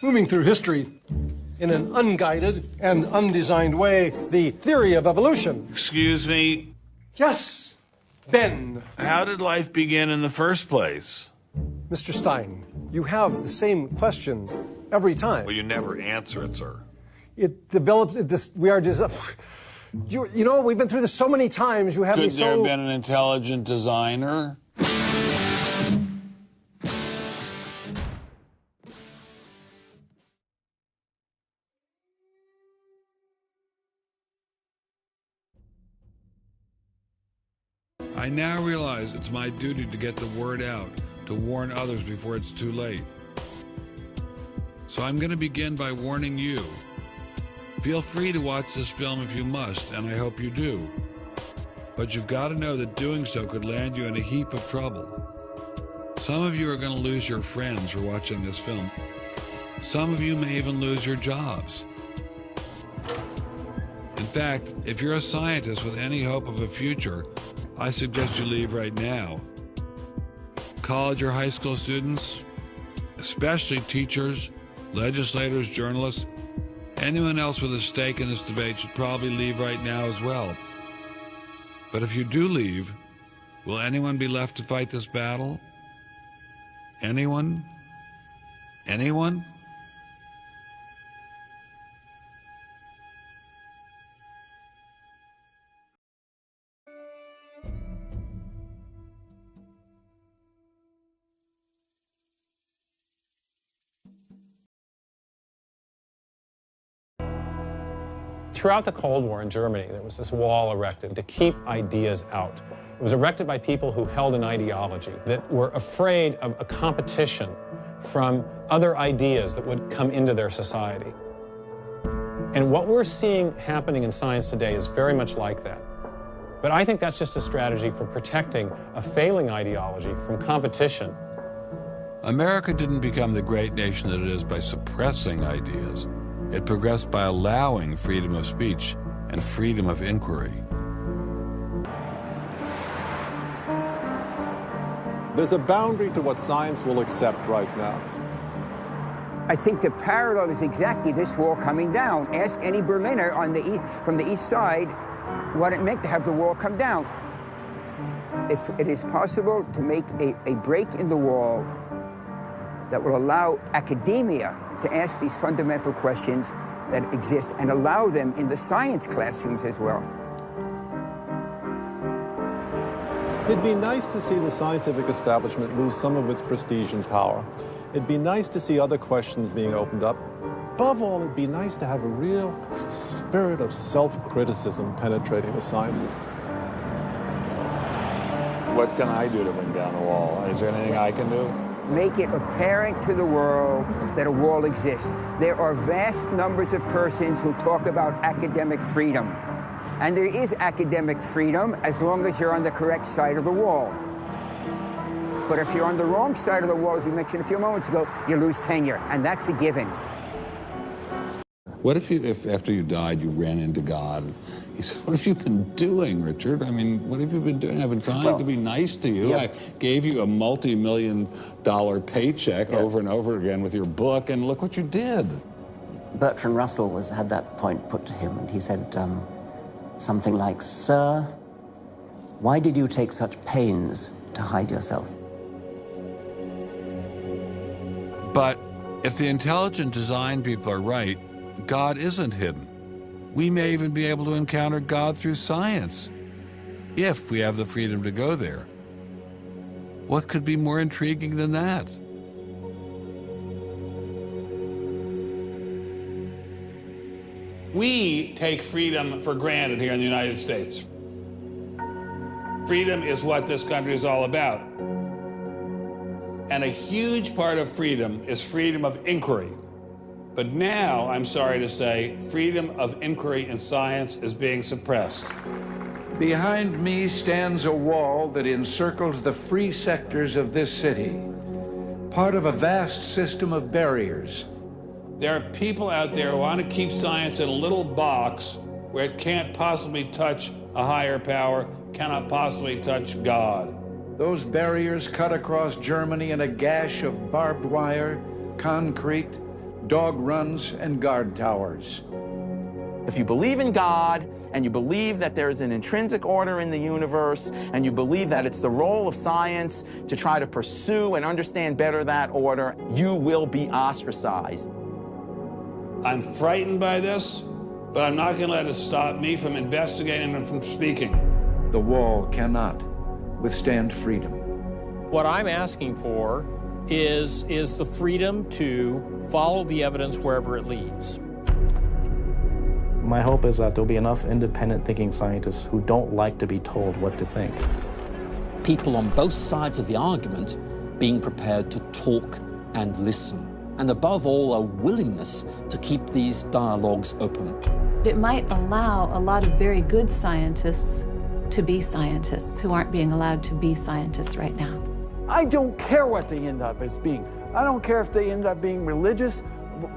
moving through history in an unguided and undesigned way, the theory of evolution. Excuse me? Yes, Ben. How did life begin in the first place? Mr. Stein, you have the same question every time. Well, you never answer it, sir. It develops, you know, we've been through this so many times, you have me so... Could there have been an intelligent designer? I now realize it's my duty to get the word out, to warn others before it's too late. So I'm going to begin by warning you. Feel free to watch this film if you must, and I hope you do. But you've got to know that doing so could land you in a heap of trouble. Some of you are going to lose your friends for watching this film. Some of you may even lose your jobs. In fact, if you're a scientist with any hope of a future, I suggest you leave right now. College or high school students, especially teachers, legislators, journalists, anyone else with a stake in this debate should probably leave right now as well. But if you do leave, will anyone be left to fight this battle? Anyone? Anyone? Throughout the Cold War in Germany, there was this wall erected to keep ideas out. It was erected by people who held an ideology, that were afraid of a competition from other ideas that would come into their society. And what we're seeing happening in science today is very much like that. But I think that's just a strategy for protecting a failing ideology from competition. America didn't become the great nation that it is by suppressing ideas. It progressed by allowing freedom of speech and freedom of inquiry. There's a boundary to what science will accept right now. I think the parallel is exactly this wall coming down. Ask any Berliner from the east side what it meant to have the wall come down. If it is possible to make a break in the wall that will allow academia to ask these fundamental questions that exist and allow them in the science classrooms as well. It'd be nice to see the scientific establishment lose some of its prestige and power. It'd be nice to see other questions being opened up. Above all, it'd be nice to have a real spirit of self-criticism penetrating the sciences. What can I do to bring down the wall? Is there anything I can do? Make it apparent to the world that a wall exists. There are vast numbers of persons who talk about academic freedom. And there is academic freedom as long as you're on the correct side of the wall. But if you're on the wrong side of the wall, as we mentioned a few moments ago, you lose tenure, and that's a given. What if after you died, you ran into God? He said, what have you been doing, Richard? I mean, what have you been doing? I've been trying to be nice to you. Yeah. I gave you a multi-million-dollar paycheck over and over again with your book, and look what you did. Bertrand Russell had that point put to him, and he said something like, "Sir, why did you take such pains to hide yourself?" But if the intelligent design people are right, God isn't hidden. We may even be able to encounter God through science, if we have the freedom to go there. What could be more intriguing than that? We take freedom for granted here in the United States. Freedom is what this country is all about. And a huge part of freedom is freedom of inquiry. But now, I'm sorry to say, freedom of inquiry in science is being suppressed. Behind me stands a wall that encircles the free sectors of this city, part of a vast system of barriers. There are people out there who want to keep science in a little box where it can't possibly touch a higher power, cannot possibly touch God. Those barriers cut across Germany in a gash of barbed wire, concrete, dog runs, and guard towers. If you believe in God, and you believe that there is an intrinsic order in the universe, and you believe that it's the role of science to try to pursue and understand better that order, you will be ostracized. I'm frightened by this, but I'm not going to let it stop me from investigating and from speaking. The wall cannot withstand freedom. What I'm asking for is the freedom to follow the evidence wherever it leads. My hope is that there'll be enough independent thinking scientists who don't like to be told what to think. People on both sides of the argument being prepared to talk and listen. And above all, a willingness to keep these dialogues open. It might allow a lot of very good scientists to be scientists who aren't being allowed to be scientists right now. I don't care what they end up as being. I don't care if they end up being religious,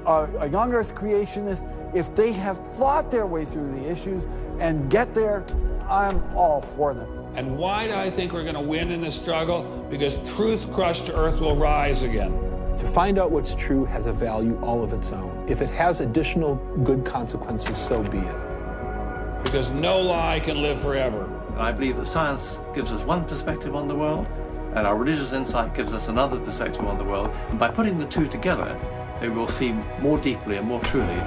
a young earth creationist. If they have thought their way through the issues and get there, I'm all for them. And why do I think we're going to win in this struggle? Because truth-crushed earth will rise again. To find out what's true has a value all of its own. If it has additional good consequences, so be it. Because no lie can live forever. And I believe that science gives us one perspective on the world, and our religious insight gives us another perspective on the world. And by putting the two together, they will see more deeply and more truly.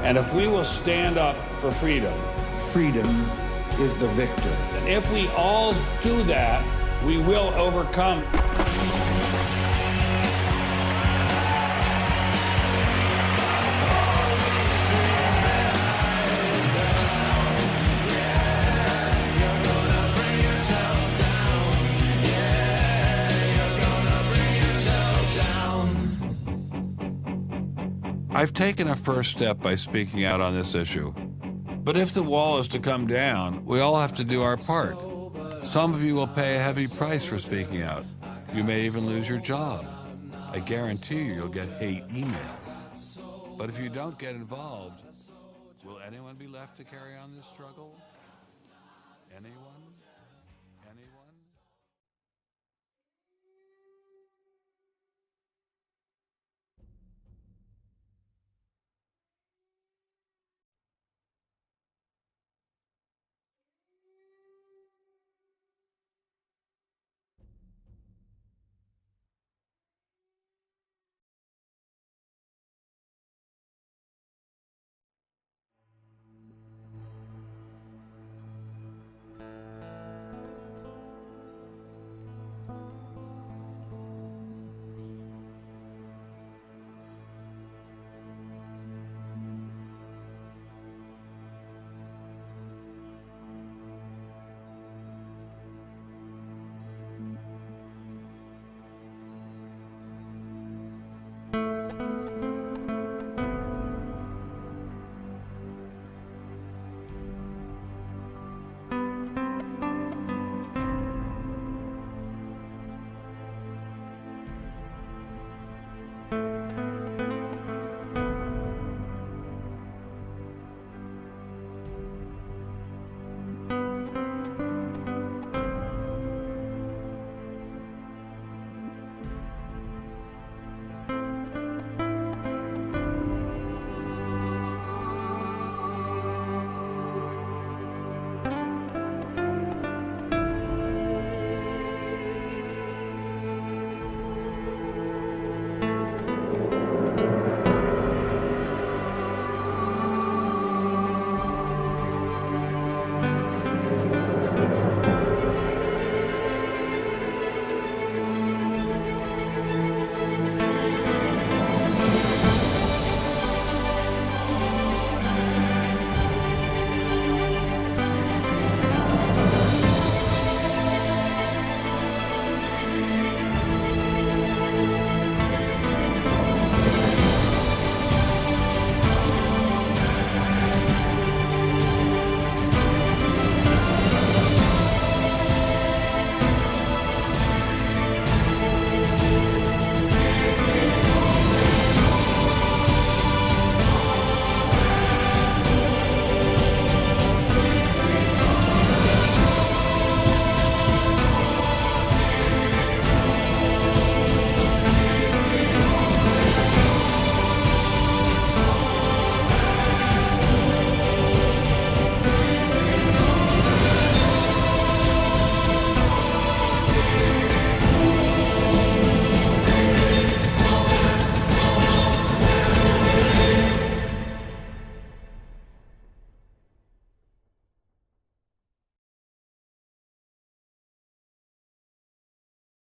And if we will stand up for freedom, freedom is the victor. And if we all do that, we will overcome. I've taken a first step by speaking out on this issue. But if the wall is to come down, we all have to do our part. Some of you will pay a heavy price for speaking out. You may even lose your job. I guarantee you'll get hate email. But if you don't get involved, will anyone be left to carry on this struggle? Anyone?